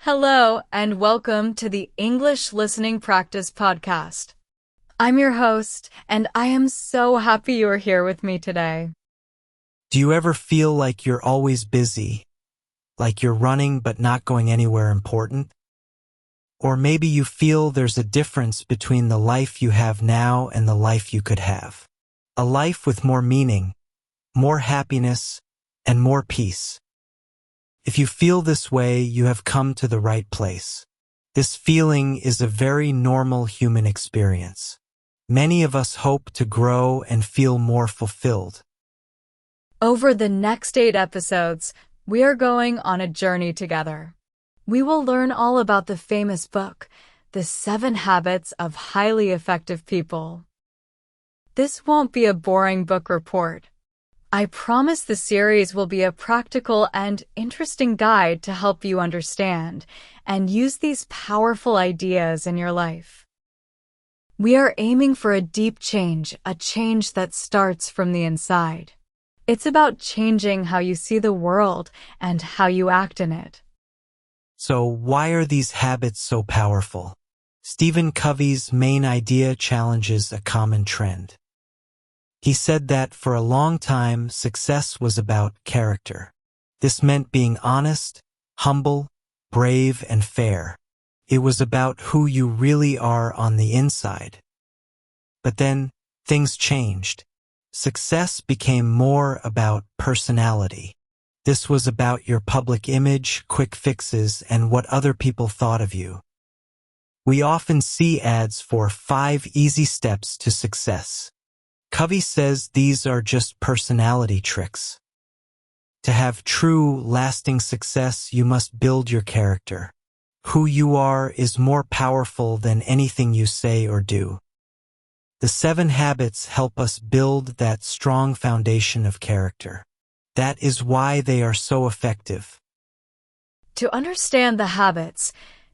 Hello, and welcome to the English Listening Practice Podcast. I'm your host, and I am so happy you are here with me today. Do you ever feel like you're always busy, like you're running but not going anywhere important? Or maybe you feel there's a difference between the life you have now and the life you could have. A life with more meaning, more happiness, and more peace. If you feel this way, you have come to the right place. This feeling is a very normal human experience. Many of us hope to grow and feel more fulfilled. Over the next 8 episodes, we are going on a journey together. We will learn all about the famous book, The 7 Habits of Highly Effective People. This won't be a boring book report. I promise the series will be a practical and interesting guide to help you understand and use these powerful ideas in your life. We are aiming for a deep change, a change that starts from the inside. It's about changing how you see the world and how you act in it. So why are these habits so powerful? Stephen Covey's main idea challenges a common trend. He said that for a long time, success was about character. This meant being honest, humble, brave, and fair. It was about who you really are on the inside. But then, things changed. Success became more about personality. This was about your public image, quick fixes, and what other people thought of you. We often see ads for 5 easy steps to success. Covey says these are just personality tricks. To have true, lasting success, you must build your character. Who you are is more powerful than anything you say or do. The 7 habits help us build that strong foundation of character. That is why they are so effective. To understand the habits,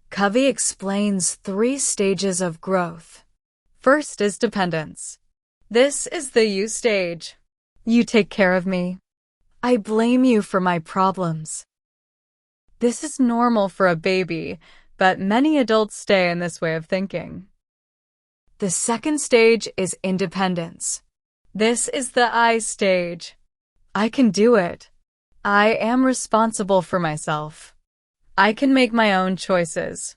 Covey explains 3 stages of growth. First is dependence. This is the you stage. You take care of me. I blame you for my problems. This is normal for a baby, but many adults stay in this way of thinking. The second stage is independence. This is the I stage. I can do it. I am responsible for myself. I can make my own choices.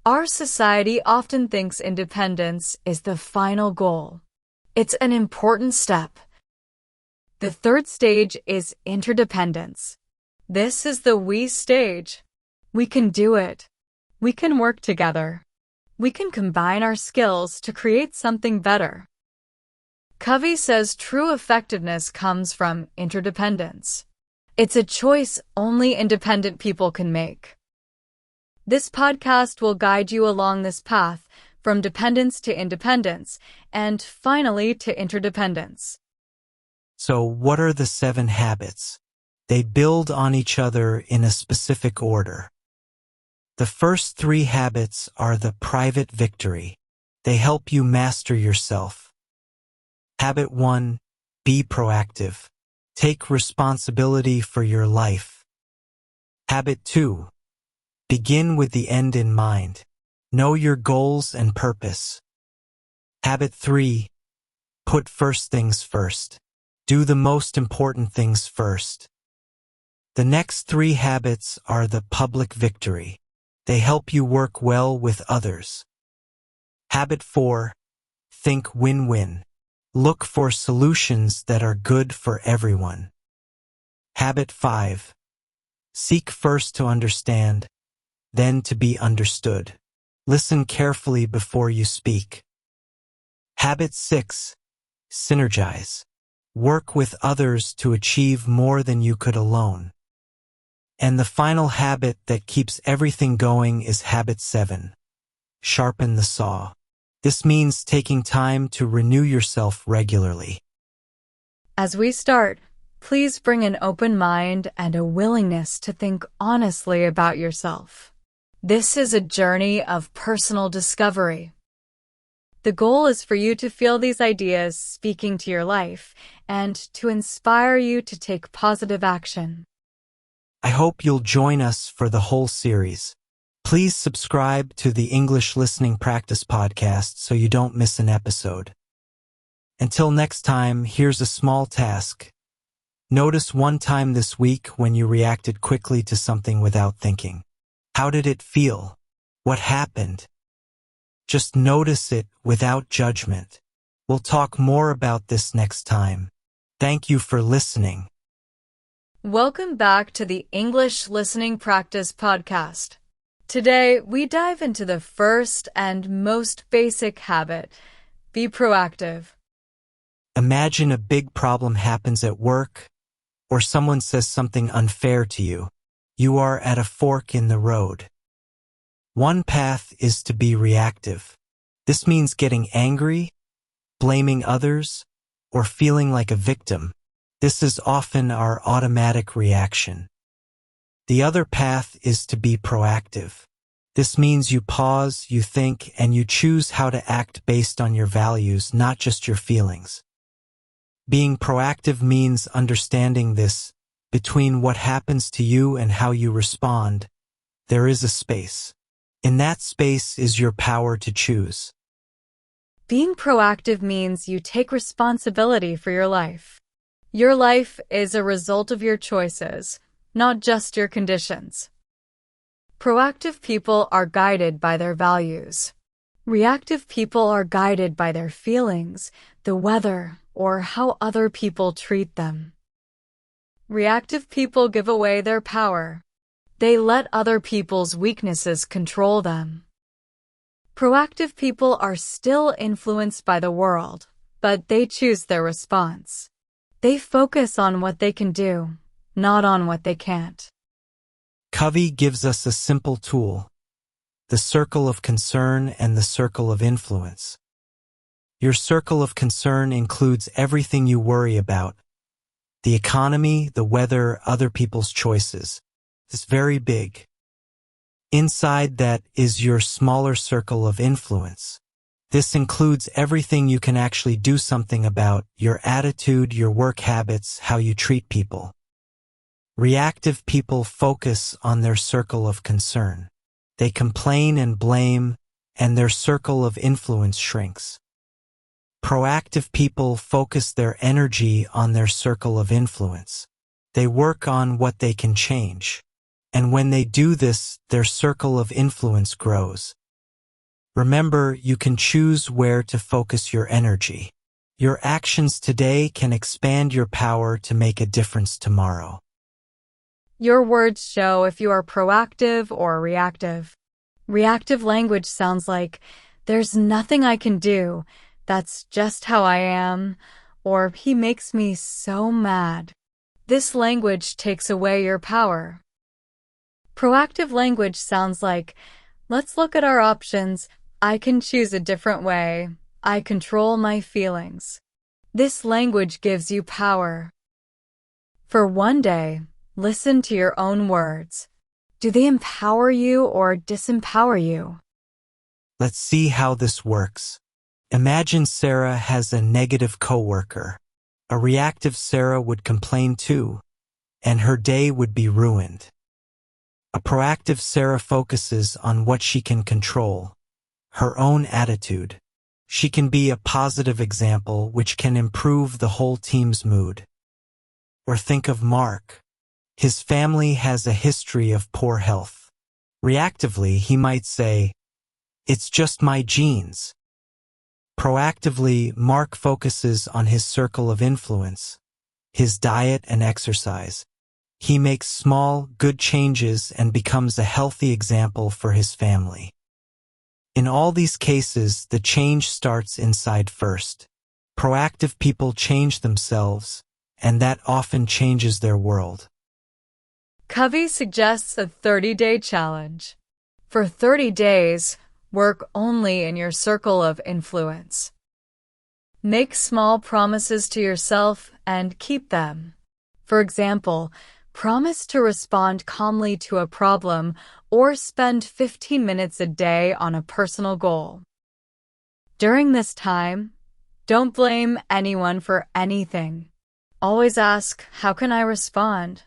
Our society often thinks independence is the final goal. It's an important step. The third stage is interdependence. This is the we stage. We can do it. We can work together. We can combine our skills to create something better. Covey says true effectiveness comes from interdependence. It's a choice only independent people can make. This podcast will guide you along this path from dependence to independence, and finally to interdependence. So what are the 7 habits? They build on each other in a specific order. The first 3 habits are the private victory. They help you master yourself. Habit 1, be proactive. Take responsibility for your life. Habit 2, begin with the end in mind. Know your goals and purpose. Habit 3, put first things first. Do the most important things first. The next 3 habits are the public victory. They help you work well with others. Habit 4, think win-win. Look for solutions that are good for everyone. Habit 5, seek first to understand, then to be understood. Listen carefully before you speak. Habit 6, synergize. Work with others to achieve more than you could alone. And the final habit that keeps everything going is habit 7, sharpen the saw. This means taking time to renew yourself regularly. As we start, please bring an open mind and a willingness to think honestly about yourself. This is a journey of personal discovery. The goal is for you to feel these ideas speaking to your life and to inspire you to take positive action. I hope you'll join us for the whole series. Please subscribe to the English Listening Practice podcast so you don't miss an episode. Until next time, here's a small task. Notice one time this week when you reacted quickly to something without thinking. How did it feel? What happened? Just notice it without judgment. We'll talk more about this next time. Thank you for listening. Welcome back to the English Listening Practice podcast. Today, we dive into the first and most basic habit. Be proactive. Imagine a big problem happens at work, or someone says something unfair to you. You are at a fork in the road. One path is to be reactive. This means getting angry, blaming others, or feeling like a victim. This is often our automatic reaction. The other path is to be proactive. This means you pause, you think, and you choose how to act based on your values, not just your feelings. Being proactive means understanding this. Between what happens to you and how you respond, there is a space. In that space is your power to choose. Being proactive means you take responsibility for your life. Your life is a result of your choices, not just your conditions. Proactive people are guided by their values. Reactive people are guided by their feelings, the weather, or how other people treat them. Reactive people give away their power. They let other people's weaknesses control them. Proactive people are still influenced by the world, but they choose their response. They focus on what they can do, not on what they can't. Covey gives us a simple tool: the circle of concern and the circle of influence. Your circle of concern includes everything you worry about: the economy, the weather, other people's choices. It's very big. Inside that is your smaller circle of influence. This includes everything you can actually do something about: your attitude, your work habits, how you treat people. Reactive people focus on their circle of concern. They complain and blame, and their circle of influence shrinks. Proactive people focus their energy on their circle of influence. They work on what they can change. And when they do this, their circle of influence grows. Remember, you can choose where to focus your energy. Your actions today can expand your power to make a difference tomorrow. Your words show if you are proactive or reactive. Reactive language sounds like, "There's nothing I can do. That's just how I am," or "He makes me so mad." This language takes away your power. Proactive language sounds like, "Let's look at our options. I can choose a different way. I control my feelings." This language gives you power. For one day, listen to your own words. Do they empower you or disempower you? Let's see how this works. Imagine Sarah has a negative coworker. A reactive Sarah would complain too, and her day would be ruined. A proactive Sarah focuses on what she can control: her own attitude. She can be a positive example which can improve the whole team's mood. Or think of Mark. His family has a history of poor health. Reactively, he might say, "It's just my genes." Proactively, Mark focuses on his circle of influence, his diet and exercise. He makes small, good changes and becomes a healthy example for his family. In all these cases, the change starts inside first. Proactive people change themselves, and that often changes their world. Covey suggests a 30-day challenge. For 30 days, work only in your circle of influence. Make small promises to yourself and keep them. For example, promise to respond calmly to a problem or spend 15 minutes a day on a personal goal. During this time, don't blame anyone for anything. Always ask, "How can I respond?"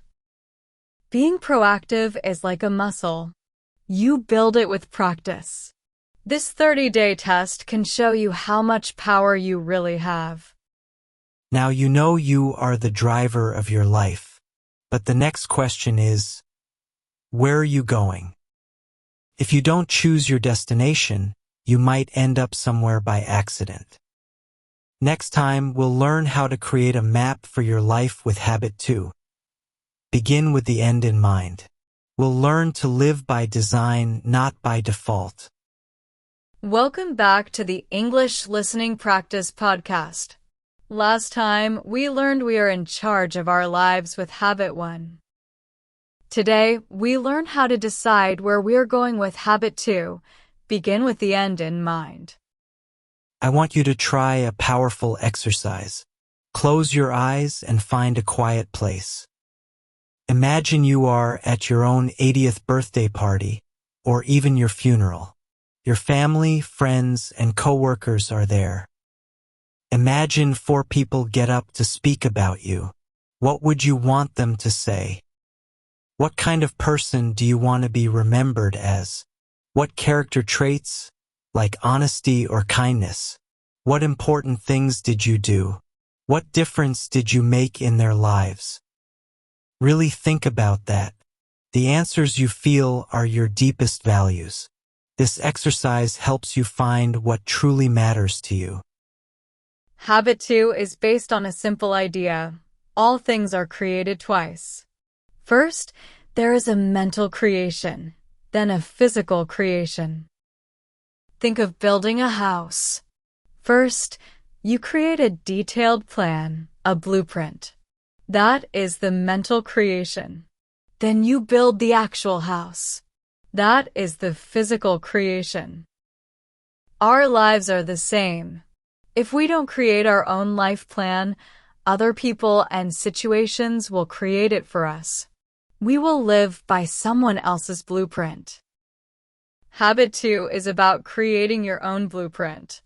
Being proactive is like a muscle. You build it with practice. This 30-day test can show you how much power you really have. Now you know you are the driver of your life. But the next question is, where are you going? If you don't choose your destination, you might end up somewhere by accident. Next time, we'll learn how to create a map for your life with Habit 2. Begin with the end in mind. We'll learn to live by design, not by default. Welcome back to the English Listening Practice Podcast. Last time, we learned we are in charge of our lives with Habit 1. Today, we learn how to decide where we are going with Habit 2. Begin with the end in mind. I want you to try a powerful exercise. Close your eyes and find a quiet place. Imagine you are at your own 80th birthday party, or even your funeral. Your family, friends, and coworkers are there. Imagine 4 people get up to speak about you. What would you want them to say? What kind of person do you want to be remembered as? What character traits, like honesty or kindness? What important things did you do? What difference did you make in their lives? Really think about that. The answers you feel are your deepest values. This exercise helps you find what truly matters to you. Habit 2 is based on a simple idea. All things are created twice. First, there is a mental creation, then a physical creation. Think of building a house. First, you create a detailed plan, a blueprint. That is the mental creation. Then you build the actual house. That is the physical creation. Our lives are the same. If we don't create our own life plan, other people and situations will create it for us. We will live by someone else's blueprint. Habit 2 is about creating your own blueprint.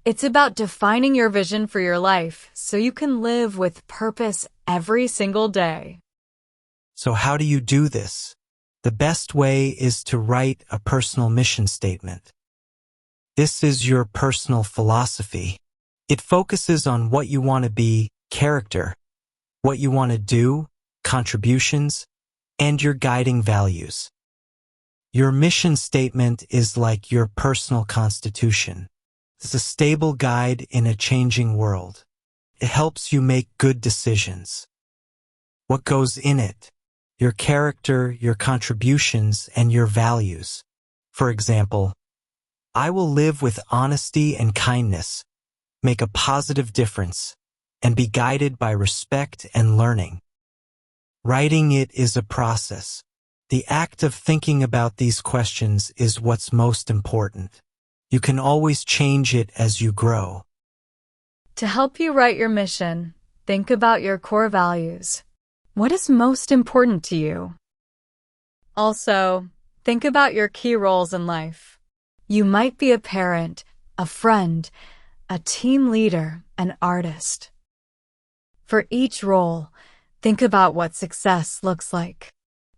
It's about defining your vision for your life so you can live with purpose every single day. So how do you do this? The best way is to write a personal mission statement. This is your personal philosophy. It focuses on what you want to be, character, what you want to do, contributions, and your guiding values. Your mission statement is like your personal constitution. It's a stable guide in a changing world. It helps you make good decisions. What goes in it? Your character, your contributions, and your values. For example, I will live with honesty and kindness, make a positive difference, and be guided by respect and learning. Writing it is a process. The act of thinking about these questions is what's most important. You can always change it as you grow. To help you write your mission, think about your core values. What is most important to you? Also, think about your key roles in life. You might be a parent, a friend, a team leader, an artist. For each role, think about what success looks like.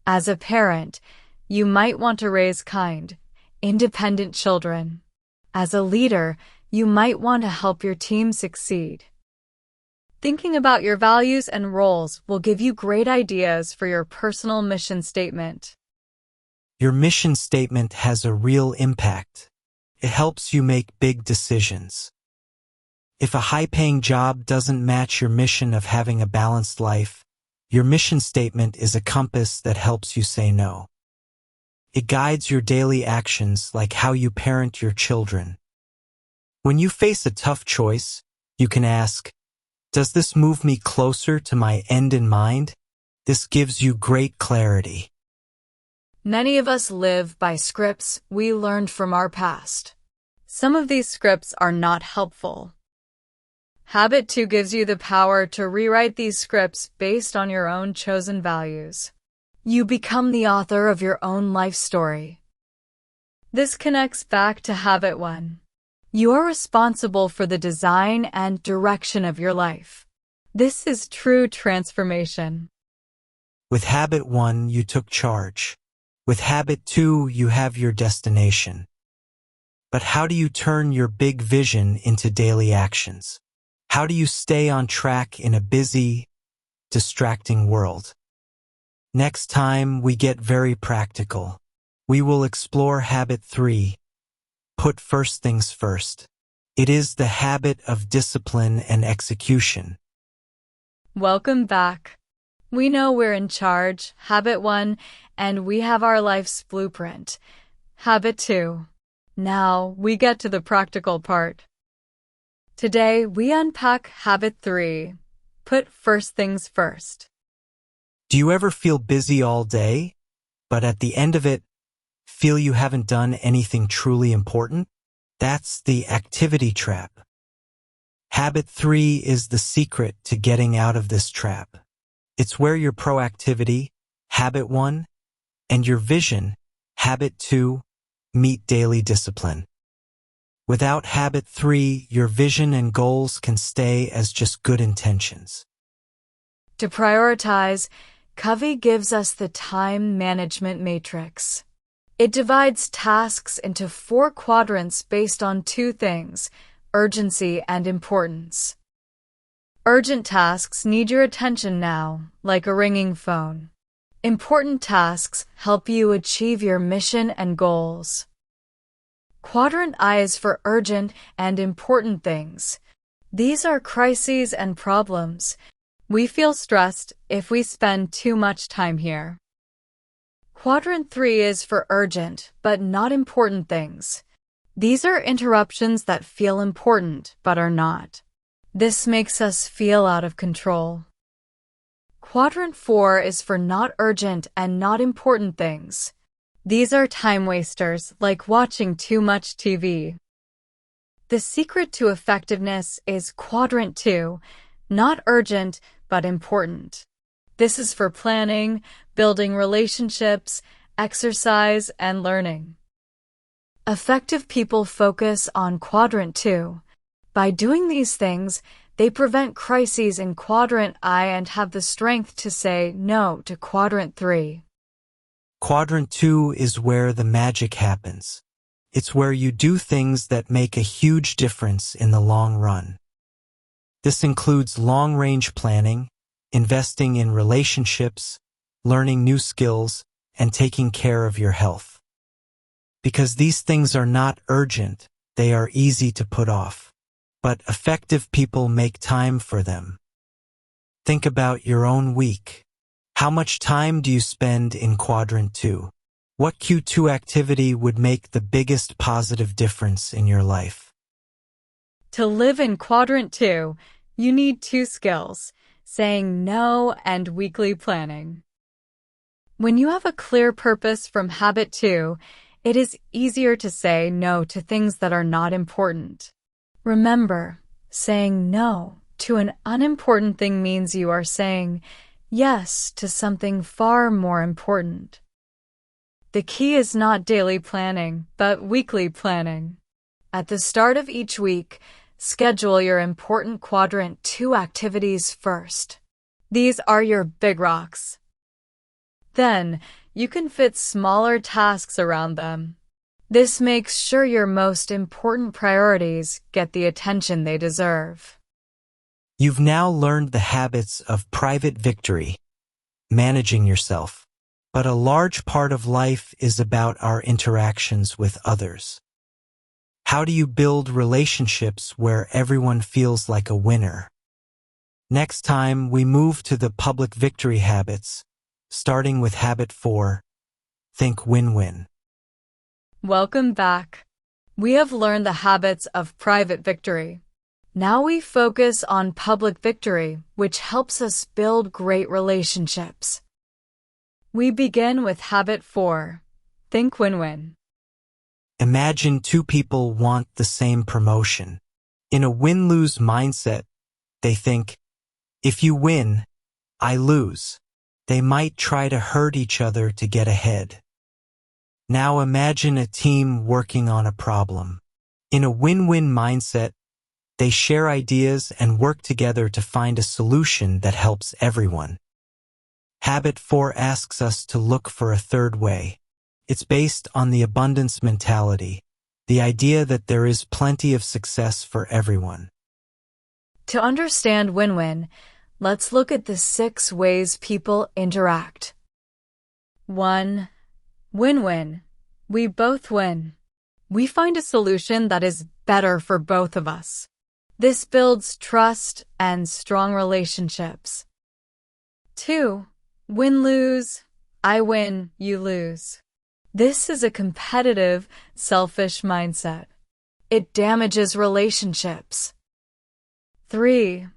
As a parent, you might want to raise kind, independent children. As a leader, you might want to help your team succeed. Thinking about your values and roles will give you great ideas for your personal mission statement. Your mission statement has a real impact. It helps you make big decisions. If a high-paying job doesn't match your mission of having a balanced life, your mission statement is a compass that helps you say no. It guides your daily actions like how you parent your children. When you face a tough choice, you can ask, does this move me closer to my end in mind? This gives you great clarity. Many of us live by scripts we learned from our past. Some of these scripts are not helpful. Habit 2 gives you the power to rewrite these scripts based on your own chosen values. You become the author of your own life story. This connects back to Habit 1. You are responsible for the design and direction of your life. This is true transformation. With habit 1, you took charge. With habit 2, you have your destination. But how do you turn your big vision into daily actions? How do you stay on track in a busy, distracting world? Next time, we get very practical. We will explore habit 3. Put first things first. It is the habit of discipline and execution. Welcome back. We know we're in charge, habit 1, and we have our life's blueprint, habit 2. Now we get to the practical part. Today we unpack habit 3, put first things first. Do you ever feel busy all day, but at the end of it, feel you haven't done anything truly important? That's the activity trap. Habit 3 is the secret to getting out of this trap. It's where your proactivity, habit 1, and your vision, habit 2, meet daily discipline. Without habit 3, your vision and goals can stay as just good intentions. To prioritize, Covey gives us the time management matrix. It divides tasks into 4 quadrants based on 2 things, urgency and importance. Urgent tasks need your attention now, like a ringing phone. Important tasks help you achieve your mission and goals. Quadrant I is for urgent and important things. These are crises and problems. We feel stressed if we spend too much time here. Quadrant 3 is for urgent but not important things. These are interruptions that feel important but are not. This makes us feel out of control. Quadrant 4 is for not urgent and not important things. These are time wasters, like watching too much TV. The secret to effectiveness is quadrant 2, not urgent but important. This is for planning, building relationships, exercise, and learning. Effective people focus on quadrant 2. By doing these things, they prevent crises in quadrant I and have the strength to say no to quadrant 3. Quadrant 2 is where the magic happens. It's where you do things that make a huge difference in the long run. This includes long-range planning, investing in relationships, learning new skills, and taking care of your health. Because these things are not urgent, they are easy to put off. But effective people make time for them. Think about your own week. How much time do you spend in quadrant 2? What Q2 activity would make the biggest positive difference in your life? To live in quadrant 2, you need 2 skills, saying no and weekly planning. When you have a clear purpose from habit 2, it is easier to say no to things that are not important. Remember, saying no to an unimportant thing means you are saying yes to something far more important. The key is not daily planning, but weekly planning. At the start of each week, schedule your important quadrant 2 activities first. These are your big rocks. Then, you can fit smaller tasks around them. This makes sure your most important priorities get the attention they deserve. You've now learned the habits of private victory, managing yourself. But a large part of life is about our interactions with others. How do you build relationships where everyone feels like a winner? Next time, we move to the public victory habits, starting with habit 4, think win-win. Welcome back. We have learned the habits of private victory. Now we focus on public victory, which helps us build great relationships. We begin with habit 4, think win-win. Imagine 2 people want the same promotion. In a win-lose mindset, they think, if you win, I lose. They might try to hurt each other to get ahead. Now imagine a team working on a problem. In a win-win mindset, they share ideas and work together to find a solution that helps everyone. Habit 4 asks us to look for a third way. It's based on the abundance mentality, the idea that there is plenty of success for everyone. To understand win-win, let's look at the 6 ways people interact. 1. Win-win. We both win. We find a solution that is better for both of us. This builds trust and strong relationships. 2. Win-lose. I win, you lose. This is a competitive, selfish mindset. It damages relationships. 3.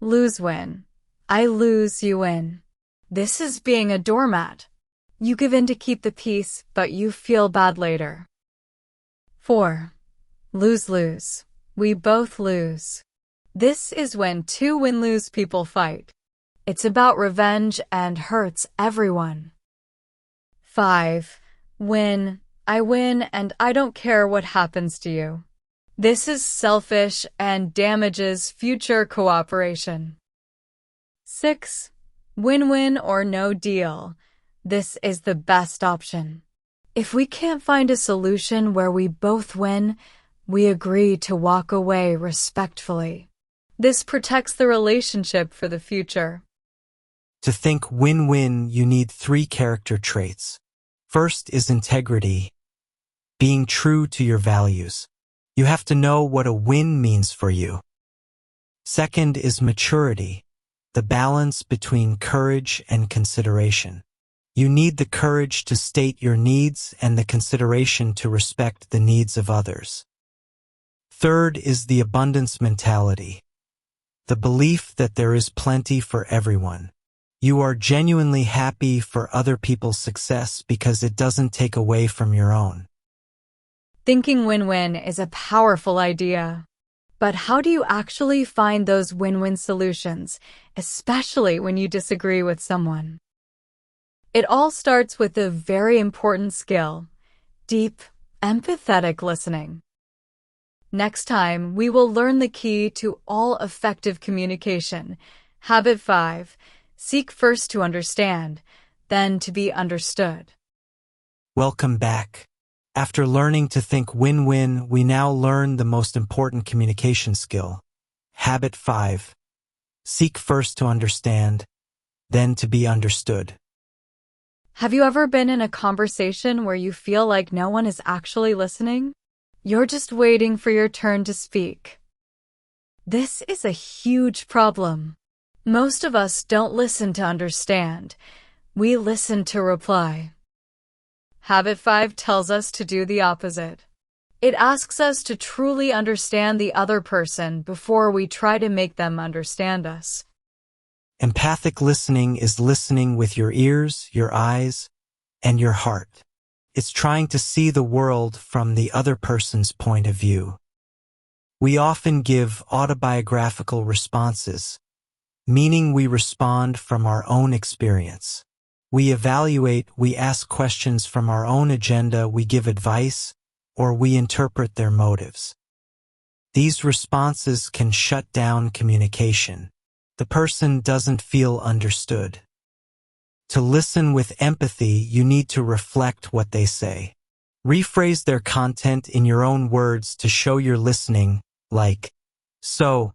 Lose-win. I lose, you win. This is being a doormat. You give in to keep the peace, but you feel bad later. 4. Lose-lose. We both lose. This is when 2 win-lose people fight. It's about revenge and hurts everyone. 5. Win. I win and I don't care what happens to you. This is selfish and damages future cooperation. 6. Win-win or no deal. This is the best option. If we can't find a solution where we both win, we agree to walk away respectfully. This protects the relationship for the future. To think win-win, you need 3 character traits. First is integrity, being true to your values. You have to know what a win means for you. Second is maturity, the balance between courage and consideration. You need the courage to state your needs and the consideration to respect the needs of others. Third is the abundance mentality, the belief that there is plenty for everyone. You are genuinely happy for other people's success because it doesn't take away from your own. Thinking win-win is a powerful idea. But how do you actually find those win-win solutions, especially when you disagree with someone? It all starts with a very important skill: deep, empathetic listening. Next time, we will learn the key to all effective communication. Habit 5. Seek first to understand, then to be understood. Welcome back. After learning to think win-win, we now learn the most important communication skill. Habit 5. Seek first to understand, then to be understood. Have you ever been in a conversation where you feel like no one is actually listening? You're just waiting for your turn to speak. This is a huge problem. Most of us don't listen to understand. We listen to reply. Habit 5 tells us to do the opposite. It asks us to truly understand the other person before we try to make them understand us. Empathic listening is listening with your ears, your eyes, and your heart. It's trying to see the world from the other person's point of view. We often give autobiographical responses, meaning we respond from our own experience. We evaluate, we ask questions from our own agenda, we give advice, or we interpret their motives. These responses can shut down communication. The person doesn't feel understood. To listen with empathy, you need to reflect what they say. Rephrase their content in your own words to show you're listening, like, "So,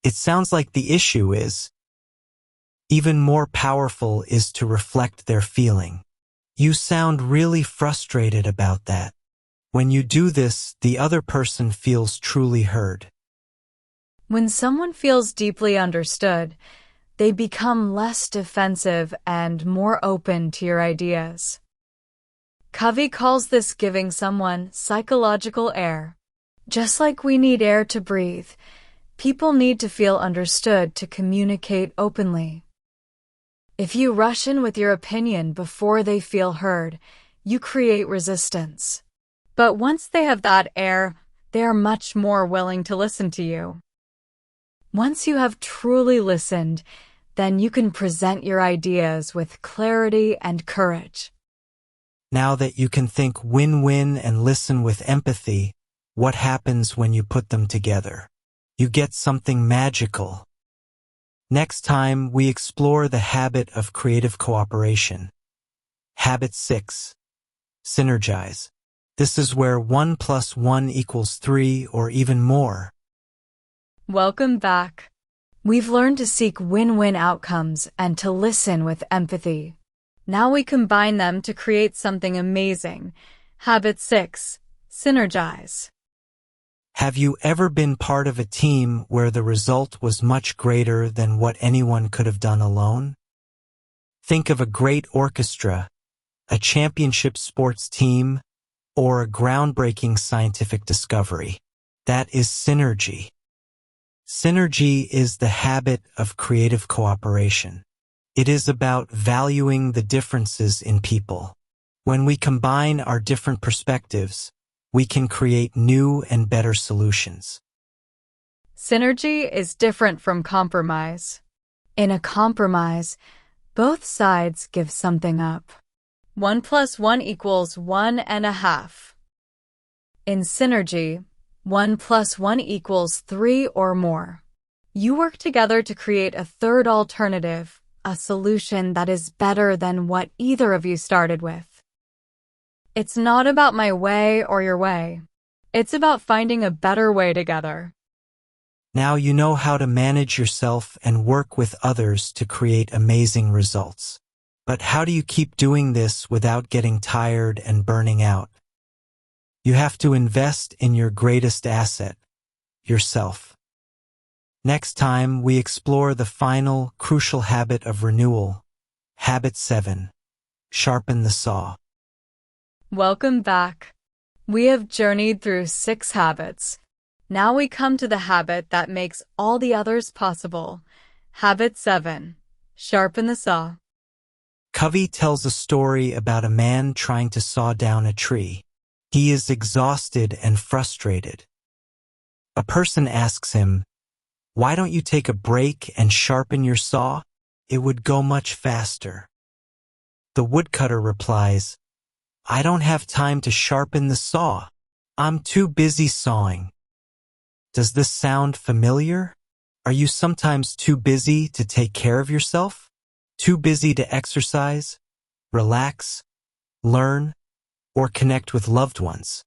it sounds like the issue is..." Even more powerful is to reflect their feeling. "You sound really frustrated about that." When you do this, the other person feels truly heard. When someone feels deeply understood, they become less defensive and more open to your ideas. Covey calls this giving someone psychological air. Just like we need air to breathe, people need to feel understood to communicate openly. If you rush in with your opinion before they feel heard, you create resistance. But once they have that air, they are much more willing to listen to you. Once you have truly listened, then you can present your ideas with clarity and courage. Now that you can think win-win and listen with empathy, what happens when you put them together? You get something magical. Next time, we explore the habit of creative cooperation. Habit 6. Synergize. This is where 1 + 1 = 3 or even more. Welcome back. We've learned to seek win-win outcomes and to listen with empathy. Now we combine them to create something amazing. Habit 6. Synergize. Have you ever been part of a team where the result was much greater than what anyone could have done alone? Think of a great orchestra, a championship sports team, or a groundbreaking scientific discovery. That is synergy. Synergy is the habit of creative cooperation. It is about valuing the differences in people. When we combine our different perspectives, we can create new and better solutions. Synergy is different from compromise. In a compromise, both sides give something up. 1 + 1 = 1.5. In synergy, 1 + 1 = 3 or more. You work together to create a third alternative, a solution that is better than what either of you started with. It's not about my way or your way. It's about finding a better way together. Now you know how to manage yourself and work with others to create amazing results. But how do you keep doing this without getting tired and burning out? You have to invest in your greatest asset, yourself. Next time, we explore the final, crucial habit of renewal. Habit 7. Sharpen the saw. Welcome back. We have journeyed through 6 habits. Now we come to the habit that makes all the others possible. Habit 7. Sharpen the saw. Covey tells a story about a man trying to saw down a tree. He is exhausted and frustrated. A person asks him, "Why don't you take a break and sharpen your saw? It would go much faster." The woodcutter replies, "I don't have time to sharpen the saw. I'm too busy sawing." Does this sound familiar? Are you sometimes too busy to take care of yourself? Too busy to exercise, relax, learn, or connect with loved ones?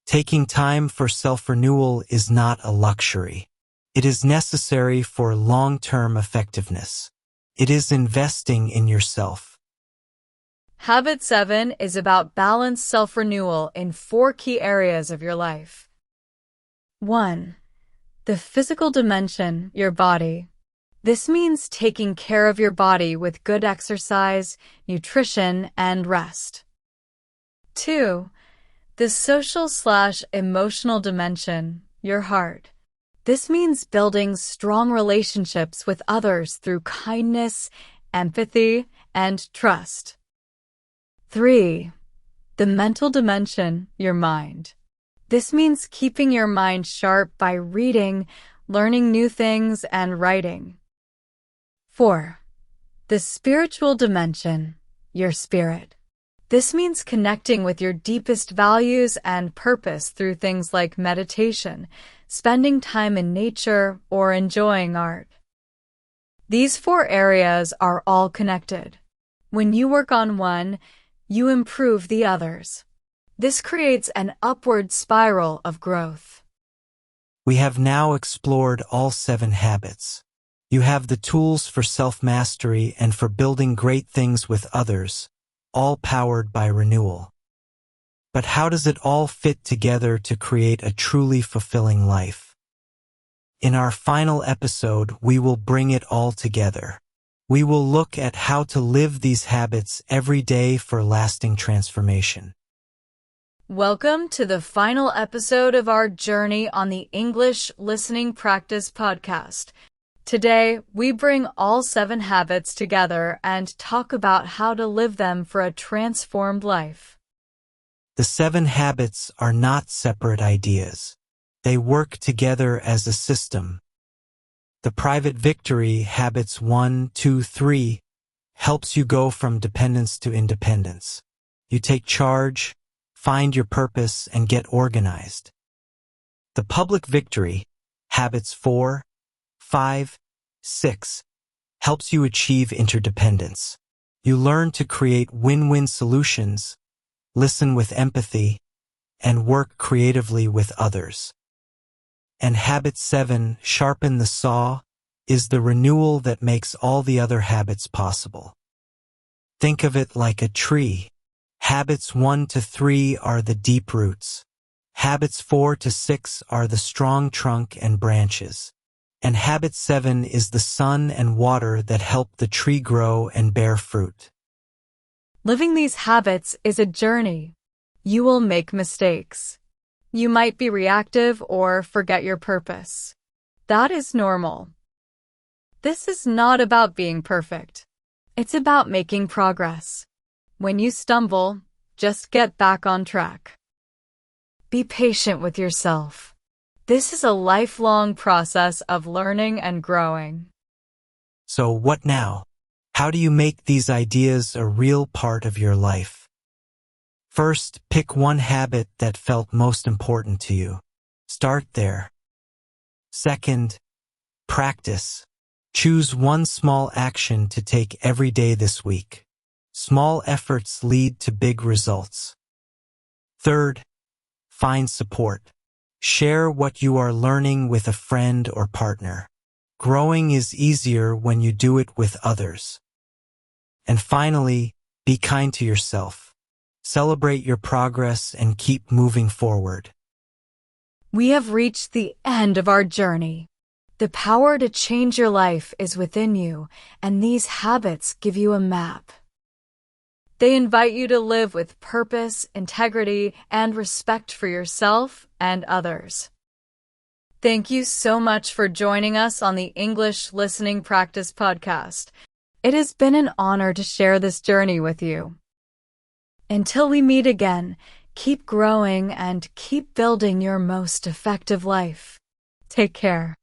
Taking time for self-renewal is not a luxury. It is necessary for long-term effectiveness. It is investing in yourself. Habit 7 is about balanced self-renewal in 4 key areas of your life. 1. The physical dimension, your body. This means taking care of your body with good exercise, nutrition, and rest. 2. The social/emotional dimension, your heart. This means building strong relationships with others through kindness, empathy, and trust. 3. The mental dimension, your mind. This means keeping your mind sharp by reading, learning new things, and writing. 4. The spiritual dimension, your spirit. This means connecting with your deepest values and purpose through things like meditation, spending time in nature, or enjoying art. These 4 areas are all connected. When you work on one, you improve the others. This creates an upward spiral of growth. We have now explored all 7 habits. You have the tools for self-mastery and for building great things with others, all powered by renewal. But how does it all fit together to create a truly fulfilling life? In our final episode, we will bring it all together. We will look at how to live these habits every day for lasting transformation. Welcome to the final episode of our journey on the English Listening Practice Podcast. Today, we bring all 7 habits together and talk about how to live them for a transformed life. The 7 habits are not separate ideas. They work together as a system. The private victory, habits 1, 2, 3, helps you go from dependence to independence. You take charge, find your purpose, and get organized. The public victory, habits 4, 5, 6. Helps you achieve interdependence. You learn to create win-win solutions, listen with empathy, and work creatively with others. And habit 7, sharpen the saw, is the renewal that makes all the other habits possible. Think of it like a tree. Habits 1 to 3 are the deep roots. Habits 4 to 6 are the strong trunk and branches. And habit 7 is the sun and water that help the tree grow and bear fruit. Living these habits is a journey. You will make mistakes. You might be reactive or forget your purpose. That is normal. This is not about being perfect. It's about making progress. When you stumble, just get back on track. Be patient with yourself. This is a lifelong process of learning and growing. So what now? How do you make these ideas a real part of your life? First, pick one habit that felt most important to you. Start there. Second, practice. Choose one small action to take every day this week. Small efforts lead to big results. Third, find support. Share what you are learning with a friend or partner. Growing is easier when you do it with others. And finally, be kind to yourself. Celebrate your progress and keep moving forward. We have reached the end of our journey. The power to change your life is within you, and these habits give you a map. They invite you to live with purpose, integrity, and respect for yourself and others. Thank you so much for joining us on the English Listening Practice Podcast. It has been an honor to share this journey with you. Until we meet again, keep growing and keep building your most effective life. Take care.